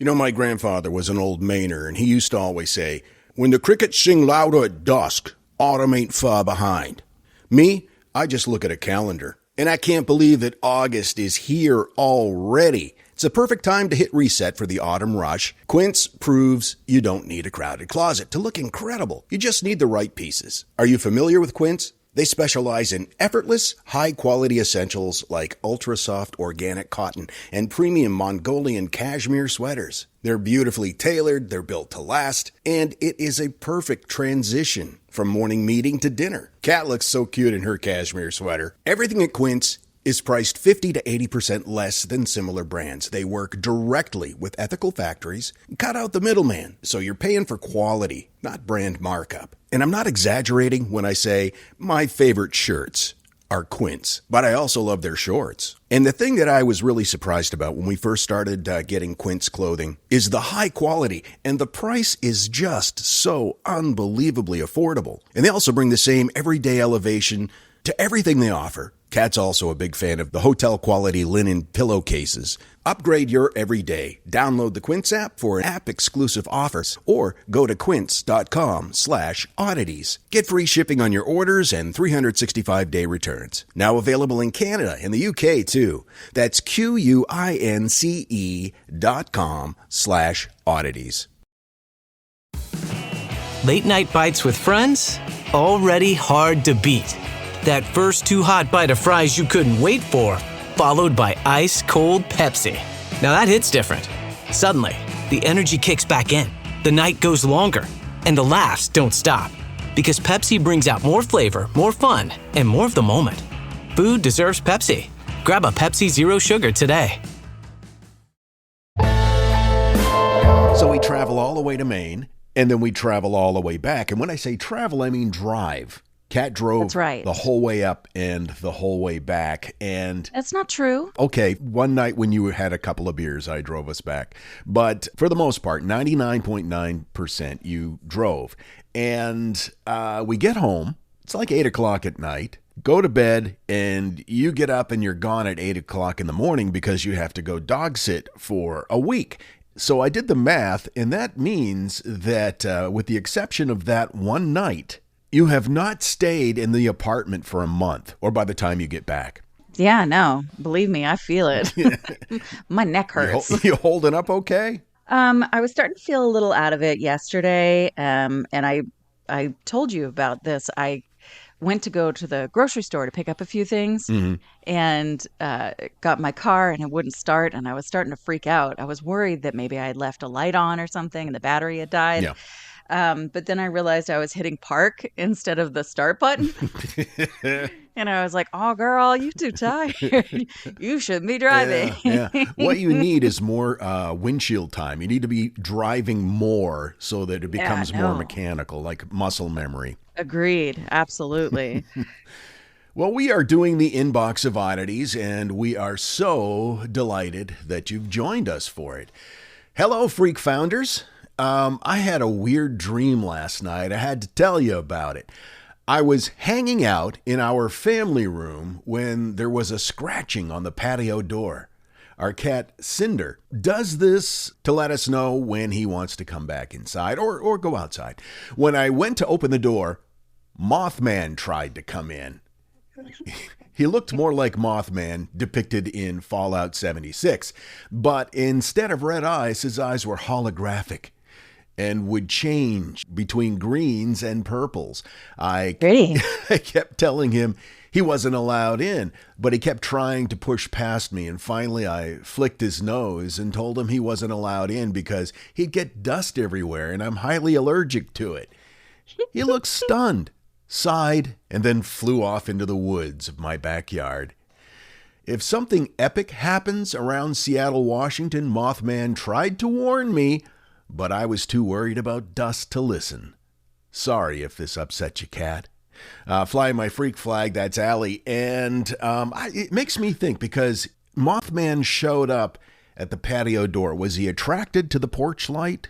You know, my grandfather was an old Mainer, and he used to always say, when the crickets sing louder at dusk, autumn ain't far behind. Me, I just look at a calendar, and I can't believe that August is here already. It's a perfect time to hit reset for the autumn rush. Quince proves you don't need a crowded closet to look incredible. You just need the right pieces. Are you familiar with Quince? They specialize in effortless, high-quality essentials like ultra-soft organic cotton and premium Mongolian cashmere sweaters. They're beautifully tailored, they're built to last, and it is a perfect transition from morning meeting to dinner. Kat looks so cute in her cashmere sweater. Everything at Quince is priced 50 to 80% less than similar brands. They work directly with ethical factories and cut out the middleman, so you're paying for quality, not brand markup. And I'm not exaggerating when I say my favorite shirts are Quince, but I also love their shorts. And the thing that I was really surprised about when we first started getting Quince clothing is the high quality, and the price is just so unbelievably affordable. And they also bring the same everyday elevation to everything they offer. Kat's also a big fan of the hotel-quality linen pillowcases. Upgrade your everyday. Download the Quince app for app-exclusive offers or go to quince.com/oddities. Get free shipping on your orders and 365-day returns. Now available in Canada and the UK, too. That's QUINCE.com/oddities. Late night bites with friends? Already hard to beat. That first too hot bite of fries you couldn't wait for, followed by ice-cold Pepsi. Now that hits different. Suddenly, the energy kicks back in, the night goes longer, and the laughs don't stop. Because Pepsi brings out more flavor, more fun, and more of the moment. Food deserves Pepsi. Grab a Pepsi Zero Sugar today. So we travel all the way to Maine, and then we travel all the way back. And when I say travel, I mean drive. Kat drove the whole way up and the whole way back. And that's not true. Okay, one night when you had a couple of beers, I drove us back. But for the most part, 99.9% you drove. And we get home. It's like 8 o'clock at night. Go to bed, and you get up and you're gone at 8 o'clock in the morning because you have to go dog sit for a week. So I did the math, and that means that with the exception of that one night, you have not stayed in the apartment for a month, or by the time you get back. Yeah, no, believe me, I feel it. My neck hurts. You holding up okay? I was starting to feel a little out of it yesterday, and I told you about this. I went to go to the grocery store to pick up a few things, and got my car, and it wouldn't start, and I was starting to freak out. I was worried that maybe I had left a light on or something, and the battery had died. Yeah. But then I realized I was hitting park instead of the start button. And I was like, oh, girl, you too tired. You shouldn't be driving. Yeah. What you need is more windshield time. You need to be driving more so that it becomes more mechanical, like muscle memory. Agreed. Absolutely. Well, we are doing the Inbox of Oddities, and we are so delighted that you've joined us for it. Hello, Freak Founders. I had a weird dream last night. I had to tell you about it. I was hanging out in our family room when there was a scratching on the patio door. Our cat, Cinder, does this to let us know when he wants to come back inside or go outside. When I went to open the door, Mothman tried to come in. He looked more like Mothman depicted in Fallout 76, but instead of red eyes, his eyes were holographic and would change between greens and purples. I kept telling him he wasn't allowed in, but he kept trying to push past me, and finally I flicked his nose and told him he wasn't allowed in because he'd get dust everywhere, and I'm highly allergic to it. He looked stunned, sighed, and then flew off into the woods of my backyard. If something epic happens around Seattle, Washington, Mothman tried to warn me, but I was too worried about dust to listen. Sorry if this upset you, Kat. Flying my freak flag, that's Allie. And it makes me think, because Mothman showed up at the patio door. Was he attracted to the porch light?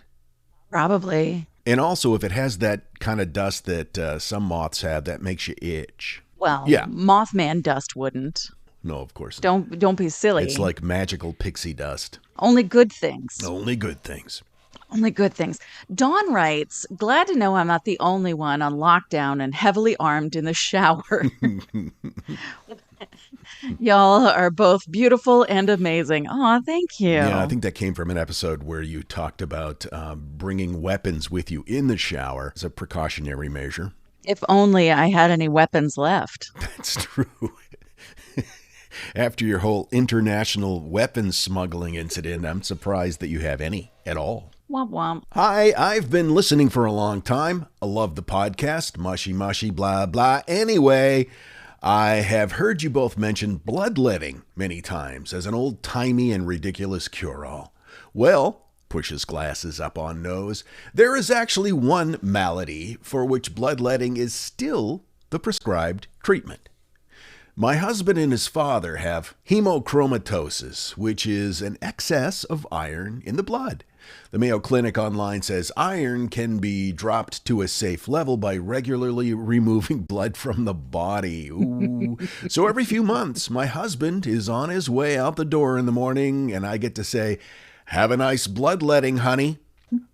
Probably. And also, if it has that kind of dust that some moths have, that makes you itch. Well, yeah. Mothman dust wouldn't. No, of course not. Don't be silly. It's like magical pixie dust. Only good things. Only good things. Only good things. Dawn writes, glad to know I'm not the only one on lockdown and heavily armed in the shower. Y'all are both beautiful and amazing. Aw, thank you. Yeah, I think that came from an episode where you talked about bringing weapons with you in the shower as a precautionary measure. If only I had any weapons left. That's true. After your whole international weapons smuggling incident, I'm surprised that you have any at all. Womp womp. Hi, I've been listening for a long time. I love the podcast. Mushy, mushy, blah, blah. Anyway, I have heard you both mention bloodletting many times as an old-timey and ridiculous cure-all. Well, pushes glasses up on nose, there is actually one malady for which bloodletting is still the prescribed treatment. My husband and his father have hemochromatosis, which is an excess of iron in the blood. The Mayo Clinic online says iron can be dropped to a safe level by regularly removing blood from the body. Ooh. So every few months, my husband is on his way out the door in the morning, and I get to say, "Have a nice bloodletting, honey."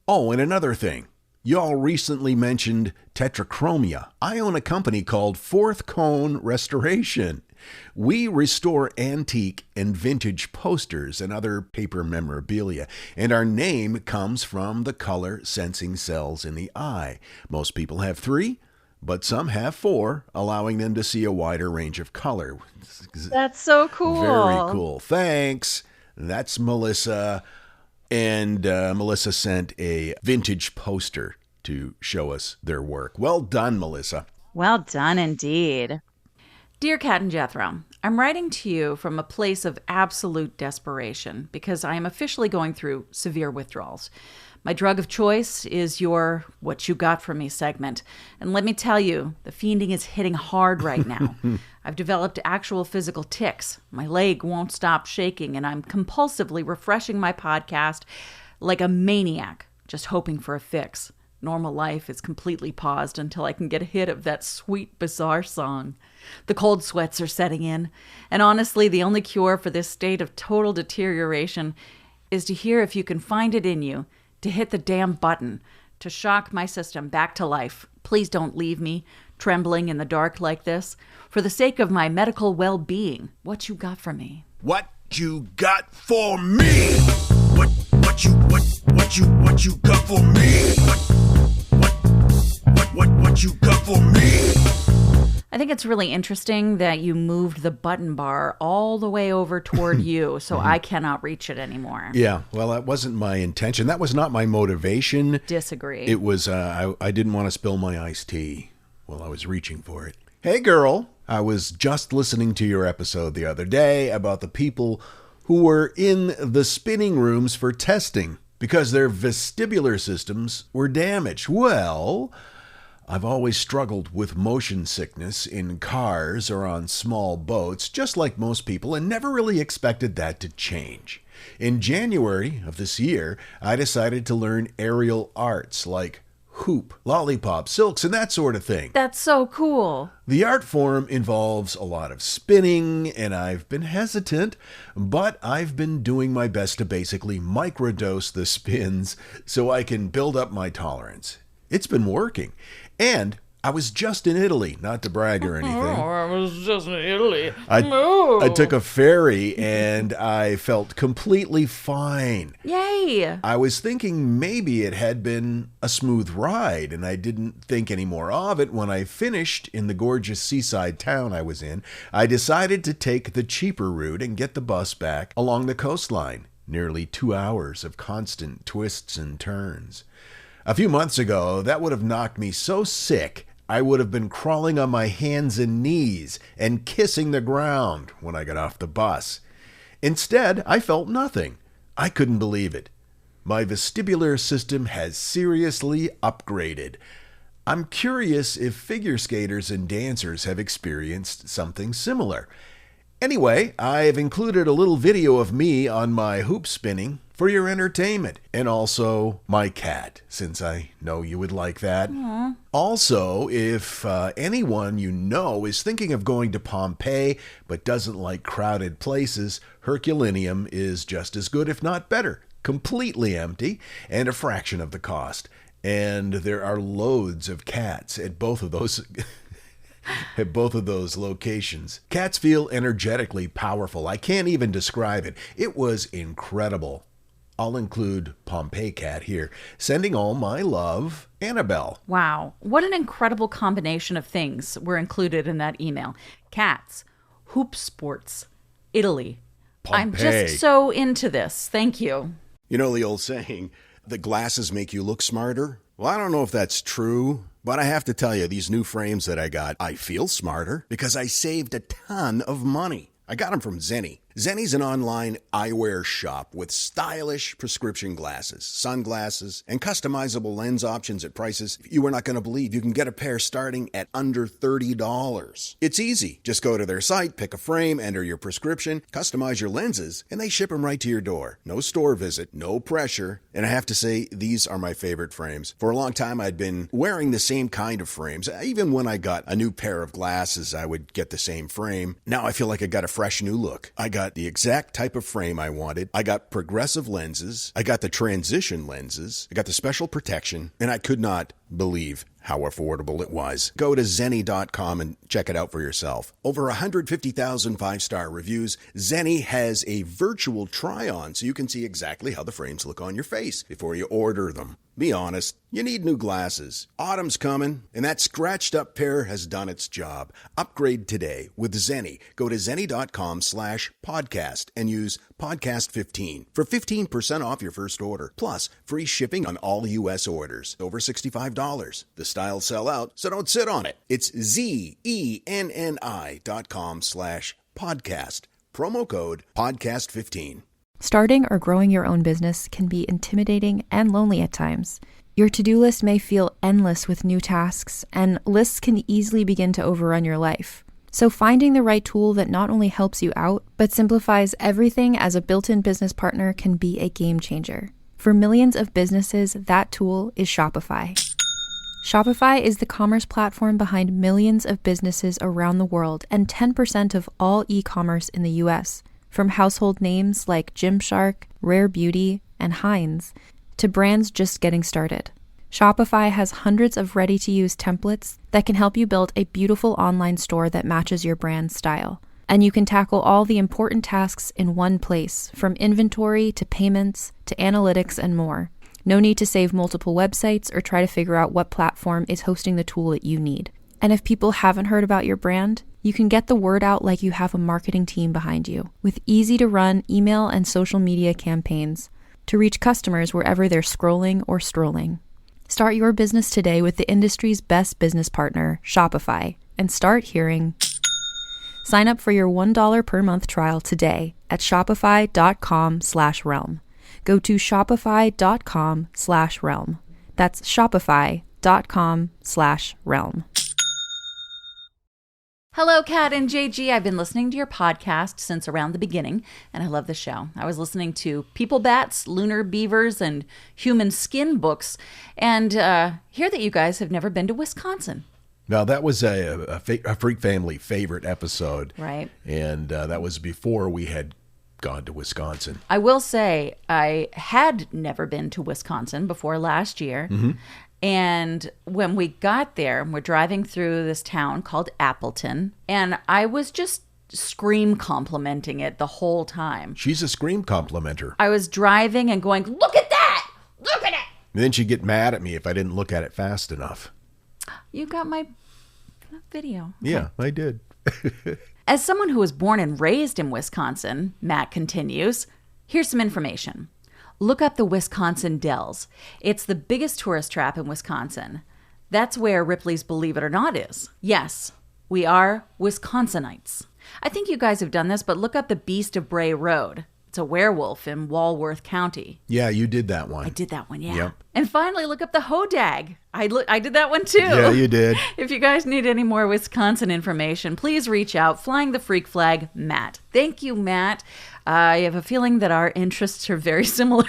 Oh, and another thing. Y'all recently mentioned tetrachromia. I own a company called Fourth Cone Restoration. We restore antique and vintage posters and other paper memorabilia, and our name comes from the color sensing cells in the eye. Most people have 3, but some have 4, allowing them to see a wider range of color. That's so cool. Very cool. Thanks. That's Melissa. And Melissa sent a vintage poster to show us their work. Well done, Melissa. Well done indeed. Dear Kat and Jethro, I'm writing to you from a place of absolute desperation because I am officially going through severe withdrawals. My drug of choice is your What You Got From Me segment. And let me tell you, the fiending is hitting hard right now. I've developed actual physical tics. My leg won't stop shaking, and I'm compulsively refreshing my podcast like a maniac, just hoping for a fix. Normal life is completely paused until I can get a hit of that sweet, bizarre song. The cold sweats are setting in, and honestly, the only cure for this state of total deterioration is to hear if you can find it in you to hit the damn button, to shock my system back to life. Please don't leave me trembling in the dark like this. For the sake of my medical well-being, what you got for me? What you got for me? What you got for me? What you got for me? I think it's really interesting that you moved the button bar all the way over toward you, so I cannot reach it anymore. Yeah, well, that wasn't my intention. That was not my motivation. Disagree. It was, I didn't want to spill my iced tea while I was reaching for it. Hey, girl, I was just listening to your episode the other day about the people who were in the spinning rooms for testing because their vestibular systems were damaged. Well, I've always struggled with motion sickness in cars or on small boats, just like most people, and never really expected that to change. In January of this year, I decided to learn aerial arts like hoop, lollipop, silks, and that sort of thing. That's so cool. The art form involves a lot of spinning, and I've been hesitant, but I've been doing my best to basically microdose the spins so I can build up my tolerance. It's been working. And I was just in Italy, not to brag or anything. I was just in Italy. I took a ferry and I felt completely fine. Yay! I was thinking maybe it had been a smooth ride, and I didn't think any more of it. When I finished in the gorgeous seaside town I was in, I decided to take the cheaper route and get the bus back along the coastline. Nearly 2 hours of constant twists and turns. A few months ago, that would have knocked me so sick, I would have been crawling on my hands and knees and kissing the ground when I got off the bus. Instead, I felt nothing. I couldn't believe it. My vestibular system has seriously upgraded. I'm curious if figure skaters and dancers have experienced something similar. Anyway, I've included a little video of me on my hoop spinning for your entertainment. And also my cat, since I know you would like that. Aww. Also, if anyone you know is thinking of going to Pompeii but doesn't like crowded places, Herculaneum is just as good, if not better. Completely empty and a fraction of the cost. And there are loads of cats at both of those at both of those locations. Cats feel energetically powerful. I can't even describe it. It was incredible. I'll include Pompeii Cat here. Sending all my love, Annabelle. Wow. What an incredible combination of things were included in that email. Cats, hoop sports, Italy. Pompeii. I'm just so into this. Thank you. You know the old saying, the glasses make you look smarter? Well, I don't know if that's true, but I have to tell you, these new frames that I got, I feel smarter because I saved a ton of money. I got them from Zenni. Zenni's an online eyewear shop with stylish prescription glasses, sunglasses, and customizable lens options at prices you are not going to believe. You can get a pair starting at under $30. It's easy. Just go to their site, pick a frame, enter your prescription, customize your lenses, and they ship them right to your door. No store visit, no pressure. And I have to say, these are my favorite frames. For a long time, I'd been wearing the same kind of frames. Even when I got a new pair of glasses, I would get the same frame. Now I feel like I got a fresh new look. I got the exact type of frame I wanted. I got progressive lenses. I got the transition lenses. I got the special protection. And I could not believe how affordable it was. Go to Zenni.com and check it out for yourself. Over 150,000 five-star reviews. Zenni has a virtual try-on so you can see exactly how the frames look on your face before you order them. Be honest, you need new glasses. Autumn's coming, and that scratched-up pair has done its job. Upgrade today with Zenni. Go to Zenni.com/podcast and use podcast15 for 15% off your first order, plus free shipping on all U.S. orders over $65. The styles sell out, so don't sit on it. It's ZENNI.com/podcast. Promo code podcast15. Starting or growing your own business can be intimidating and lonely at times. Your to-do list may feel endless with new tasks, and lists can easily begin to overrun your life. So finding the right tool that not only helps you out, but simplifies everything as a built-in business partner can be a game changer. For millions of businesses, that tool is Shopify. Shopify is the commerce platform behind millions of businesses around the world and 10% of all e-commerce in the US. From household names like Gymshark, Rare Beauty, and Heinz, to brands just getting started. Shopify has hundreds of ready-to-use templates that can help you build a beautiful online store that matches your brand's style. And you can tackle all the important tasks in one place, from inventory to payments to analytics and more. No need to save multiple websites or try to figure out what platform is hosting the tool that you need. And if people haven't heard about your brand, you can get the word out like you have a marketing team behind you, with easy-to-run email and social media campaigns to reach customers wherever they're scrolling or strolling. Start your business today with the industry's best business partner, Shopify, and start hearing. Sign up for your $1 per month trial today at shopify.com/realm. Go to shopify.com/realm. That's shopify.com/realm. Hello, Kat and JG. I've been listening to your podcast since around the beginning, and I love the show. I was listening to People Bats, Lunar Beavers, and Human Skin books, and hear that you guys have never been to Wisconsin. Now, that was a Freak Family favorite episode. Right. And that was before we had gone to Wisconsin. I will say I had never been to Wisconsin before last year. Mm-hmm. And when we got there, we're driving through this town called Appleton, and I was just scream complimenting it the whole time. She's a scream complimenter. I was driving and going, look at that! Look at it! And then she'd get mad at me if I didn't look at it fast enough. You got my video. Yeah, I did. As someone who was born and raised in Wisconsin, Matt continues, here's some information. Look up the Wisconsin Dells. It's the biggest tourist trap in Wisconsin. That's where Ripley's Believe It or Not is. Yes, we are Wisconsinites. I think you guys have done this, but look up the Beast of Bray Road. It's a werewolf in Walworth County. Yeah, you did that one. I did that one, yeah. Yep. And finally, look up the hodag. I did that one too. Yeah, you did. If you guys need any more Wisconsin information, please reach out. Flying the Freak Flag, Matt. Thank you, Matt. I have a feeling that our interests are very similar.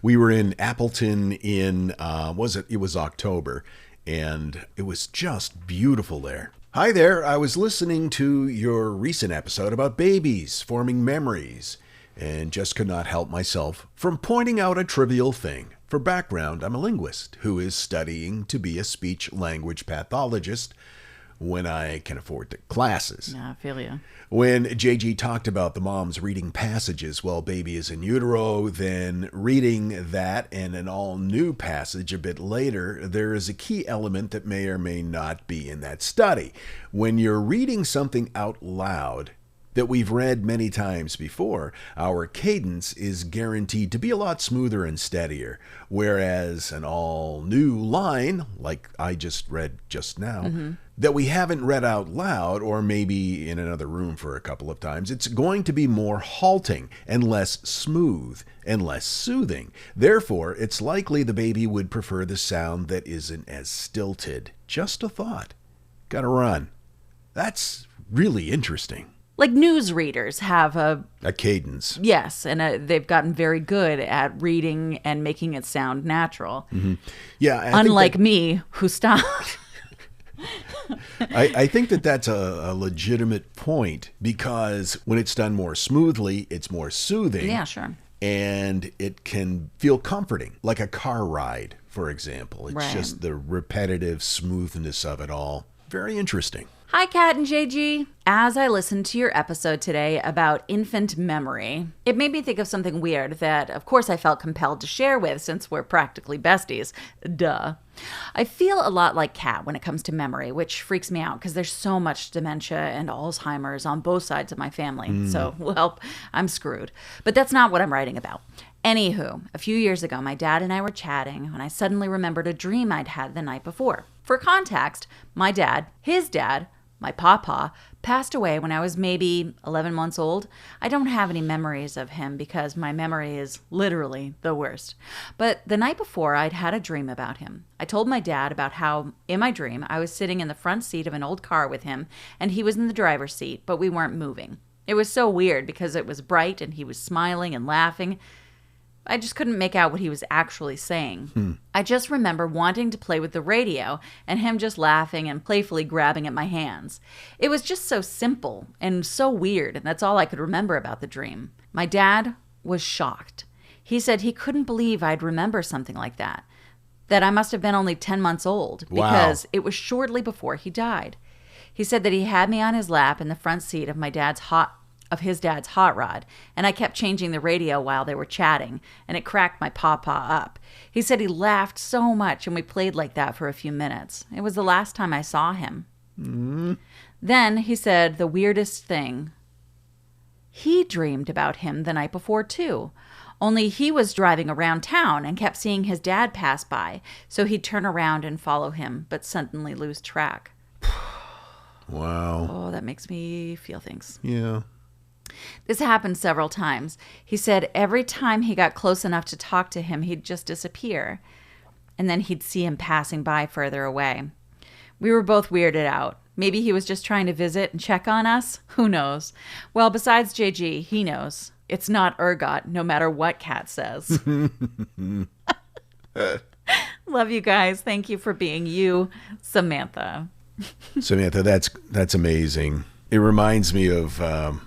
We were in Appleton in, it was October, and it was just beautiful there. Hi there, I was listening to your recent episode about babies forming memories and just could not help myself from pointing out a trivial thing. For background, I'm a linguist who is studying to be a speech-language pathologist when I can afford the classes. Yeah, I feel you. When JG talked about the moms reading passages while baby is in utero, then reading that and an all-new passage a bit later, there is a key element that may or may not be in that study. When you're reading something out loud that we've read many times before, our cadence is guaranteed to be a lot smoother and steadier, whereas an all-new line, like I just read just now, that we haven't read out loud, or maybe in another room for a couple of times, it's going to be more halting and less smooth and less soothing. Therefore, it's likely the baby would prefer the sound that isn't as stilted. Just a thought. Gotta run. That's really interesting. Like newsreaders have a cadence. Yes, and they've gotten very good at reading and making it sound natural. Mm-hmm. Yeah. Unlike me, who stopped. I think that's a legitimate point, because when it's done more smoothly, it's more soothing. Yeah, sure. And it can feel comforting, like a car ride, for example. It's just the repetitive smoothness of it all. Very interesting. Hi, Kat and JG. As I listened to your episode today about infant memory, it made me think of something weird that, of course, I felt compelled to share with, since we're practically besties. Duh. I feel a lot like Kat when it comes to memory, which freaks me out because there's so much dementia and Alzheimer's on both sides of my family. So, well, I'm screwed. But that's not what I'm writing about. Anywho, a few years ago, my dad and I were chatting when I suddenly remembered a dream I'd had the night before. For context, my dad, his dad, my papa, passed away when I was maybe 11 months old. I don't have any memories of him because my memory is literally the worst. But the night before, I'd had a dream about him. I told my dad about how, in my dream, I was sitting in the front seat of an old car with him, and he was in the driver's seat, but we weren't moving. It was so weird because it was bright, and he was smiling and laughing. I just couldn't make out what he was actually saying. I just remember wanting to play with the radio and him just laughing and playfully grabbing at my hands. It was just so simple and so weird, and that's all I could remember about the dream. My dad was shocked. He said he couldn't believe I'd remember something like that I must have been only 10 months old because it was shortly before he died. He said that he had me on his lap in the front seat of his dad's hot rod, and I kept changing the radio while they were chatting, and it cracked my papa up. He said he laughed so much, and we played like that for a few minutes. It was the last time I saw him. Then he said the weirdest thing. He dreamed about him the night before, too. Only he was driving around town and kept seeing his dad pass by, so he'd turn around and follow him, but suddenly lose track. Wow. Oh, that makes me feel things. Yeah. This happened several times. He said every time he got close enough to talk to him, he'd just disappear. And then he'd see him passing by further away. We were both weirded out. Maybe he was just trying to visit and check on us? Who knows? Well, besides JG, he knows. It's not ergot, no matter what Kat says. Love you guys. Thank you for being you, Samantha. Samantha, that's amazing. It reminds me of a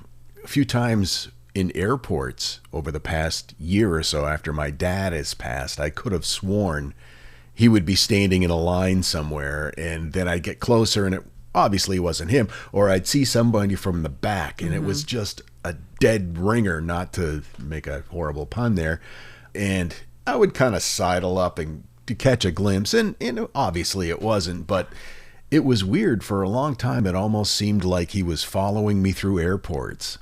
few times in airports over the past year or so after my dad has passed. I could have sworn he would be standing in a line somewhere, and then I'd get closer and it obviously wasn't him, or I'd see somebody from the back and it was just a dead ringer, not to make a horrible pun there, and I would kind of sidle up and to catch a glimpse, and obviously it wasn't, but it was weird. For a long time it almost seemed like he was following me through airports.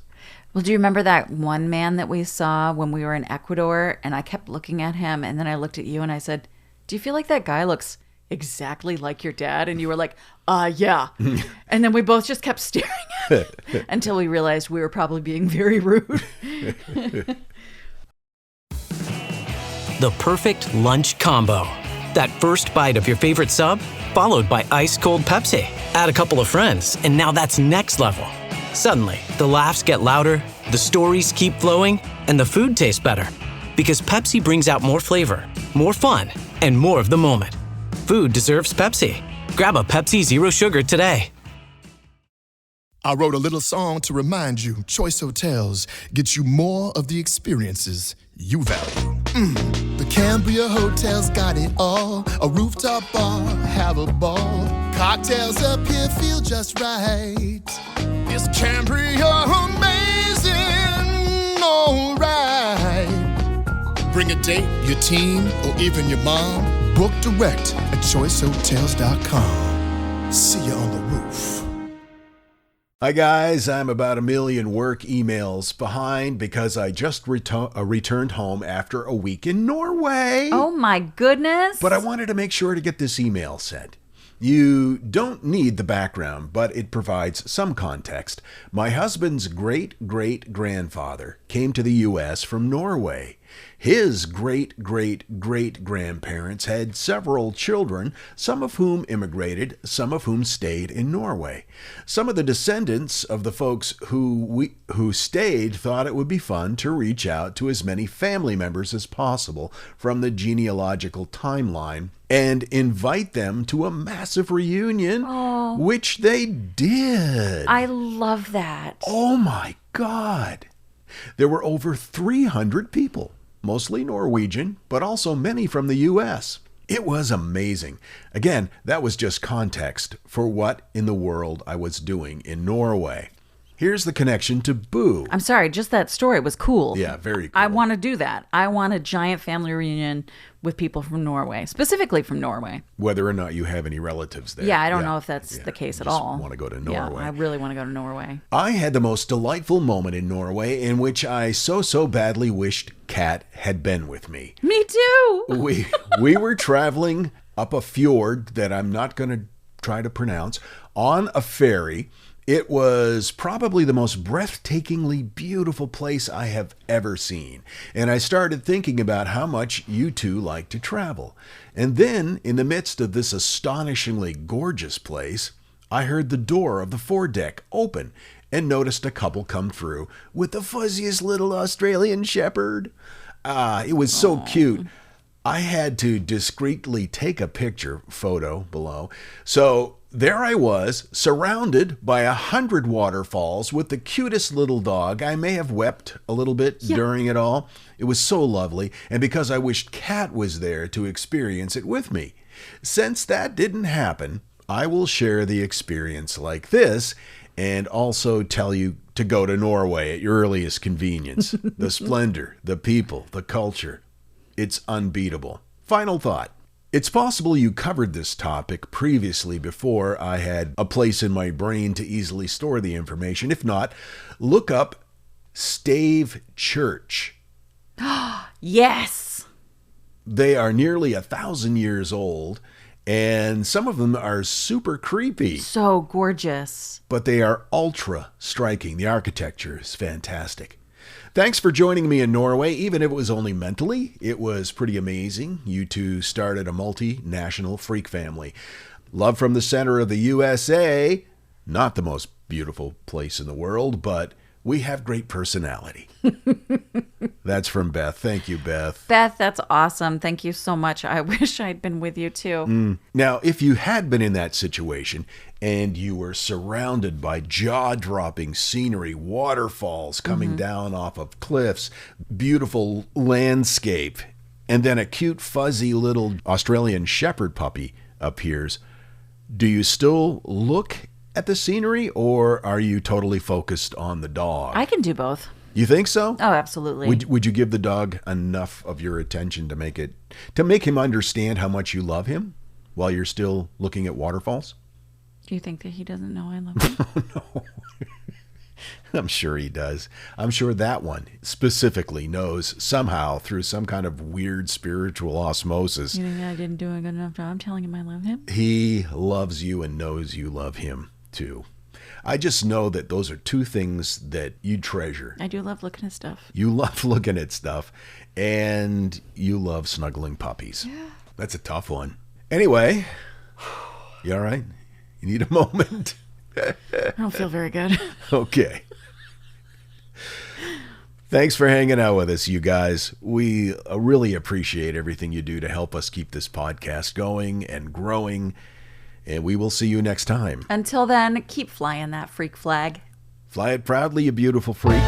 Well, do you remember that one man that we saw when we were in Ecuador, and I kept looking at him, and then I looked at you and I said, do you feel like that guy looks exactly like your dad? And you were like, yeah. And then we both just kept staring at it until we realized we were probably being very rude. The perfect lunch combo. That first bite of your favorite sub, followed by ice-cold Pepsi. Add a couple of friends, and now that's next level. Suddenly, the laughs get louder, the stories keep flowing, and the food tastes better. Because Pepsi brings out more flavor, more fun, and more of the moment. Food deserves Pepsi. Grab a Pepsi Zero Sugar today. I wrote a little song to remind you, Choice Hotels get you more of the experiences you value. The Cambria Hotel's got it all. A rooftop bar, have a ball. Cocktails up here feel just right. Is Cambria amazing? All right. Bring a date, your team, or even your mom. Book direct at choicehotels.com. See you on the roof. Hi guys, I'm about 1 million work emails behind because I just returned home after a week in Norway. Oh my goodness. But I wanted to make sure to get this email sent. You don't need the background, but it provides some context. My husband's great-great-grandfather came to the U.S. from Norway. His great-great-great-grandparents had several children, some of whom immigrated, some of whom stayed in Norway. Some of the descendants of the folks who stayed thought it would be fun to reach out to as many family members as possible from the genealogical timeline and invite them to a massive reunion, which they did. I love that. Oh my God. There were over 300 people, mostly Norwegian, but also many from the U.S. It was amazing. Again, that was just context for what in the world I was doing in Norway. Here's the connection to Boo. I'm sorry, just that story was cool. Yeah, very cool. I want to do that. I want a giant family reunion with people from Norway, specifically from Norway. Whether or not you have any relatives there. Yeah, I don't know if that's the case at all. I want to go to Norway. Yeah, I really want to go to Norway. I had the most delightful moment in Norway in which I so badly wished Kat had been with me. Me too. We were traveling up a fjord that I'm not going to try to pronounce on a ferry. It was probably the most breathtakingly beautiful place I have ever seen. And I started thinking about how much you two like to travel. And then, in the midst of this astonishingly gorgeous place, I heard the door of the foredeck open and noticed a couple come through with the fuzziest little Australian shepherd. It was so cute. I had to discreetly take a photo below. So there I was, surrounded by 100 waterfalls with the cutest little dog. I may have wept a little bit during it all. It was so lovely, and because I wished Kat was there to experience it with me. Since that didn't happen, I will share the experience like this and also tell you to go to Norway at your earliest convenience. The splendor, the people, the culture. It's unbeatable. Final thought. It's possible you covered this topic previously before I had a place in my brain to easily store the information. If not, look up Stave Church. Yes. They are nearly 1,000 years old, and some of them are super creepy. So gorgeous. But they are ultra striking. The architecture is fantastic. Thanks for joining me in Norway, even if it was only mentally. It was pretty amazing. You two started a multinational freak family. Love from the center of the USA. Not the most beautiful place in the world, but we have great personality. That's from Beth. Thank you, Beth. Beth, that's awesome. Thank you so much. I wish I'd been with you too. Now, if you had been in that situation and you were surrounded by jaw-dropping scenery, waterfalls coming down off of cliffs, beautiful landscape, and then a cute, fuzzy little Australian shepherd puppy appears, do you still look at the scenery, or are you totally focused on the dog? I can do both. You think so? Oh, absolutely. Would you give the dog enough of your attention to make him understand how much you love him while you're still looking at waterfalls? Do you think that he doesn't know I love him? No. I'm sure he does. I'm sure that one specifically knows somehow through some kind of weird spiritual osmosis. You think I didn't do a good enough job telling him I love him? He loves you and knows you love him too. I just know that those are two things that you treasure. I do love looking at stuff. You love looking at stuff, and you love snuggling puppies. Yeah. That's a tough one. Anyway, you all right? You need a moment? I don't feel very good. Okay. Thanks for hanging out with us, you guys. We really appreciate everything you do to help us keep this podcast going and growing. And we will see you next time. Until then, keep flying that freak flag. Fly it proudly, you beautiful freak.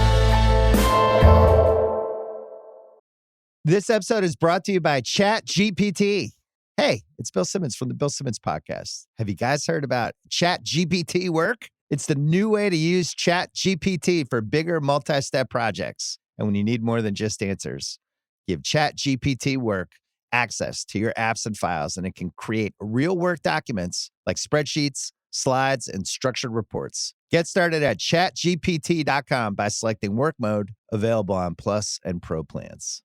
This episode is brought to you by ChatGPT. Hey, it's Bill Simmons from the Bill Simmons Podcast. Have you guys heard about ChatGPT work? It's the new way to use ChatGPT for bigger multi-step projects. And when you need more than just answers, give ChatGPT work access to your apps and files, and it can create real work documents like spreadsheets, slides, and structured reports. Get started at chatgpt.com by selecting work mode, available on Plus and Pro plans.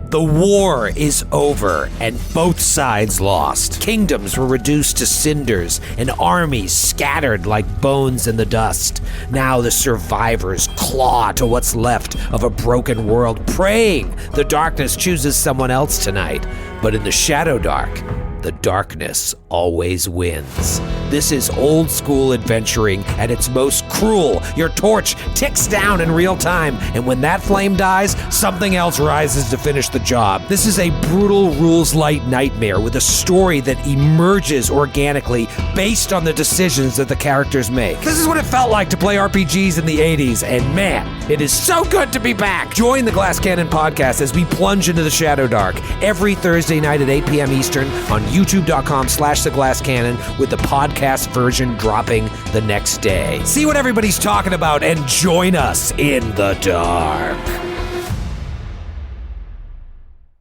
The war is over, and both sides lost. Kingdoms were reduced to cinders, and armies scattered like bones in the dust. Now the survivors claw to what's left of a broken world, praying the darkness chooses someone else tonight. But in the Shadow Dark, the darkness always wins. This is old school adventuring at its most cruel. Your torch ticks down in real time, and when that flame dies, something else rises to finish the job. This is a brutal rules-light nightmare with a story that emerges organically based on the decisions that the characters make. This is what it felt like to play RPGs in the 80s, and man, it is so good to be back. Join the Glass Cannon podcast as we plunge into the Shadow Dark every Thursday night at 8 p.m. Eastern on youtube.com/theglasscannon, with the podcast version dropping the next day. See what everybody's talking about and join us in the dark.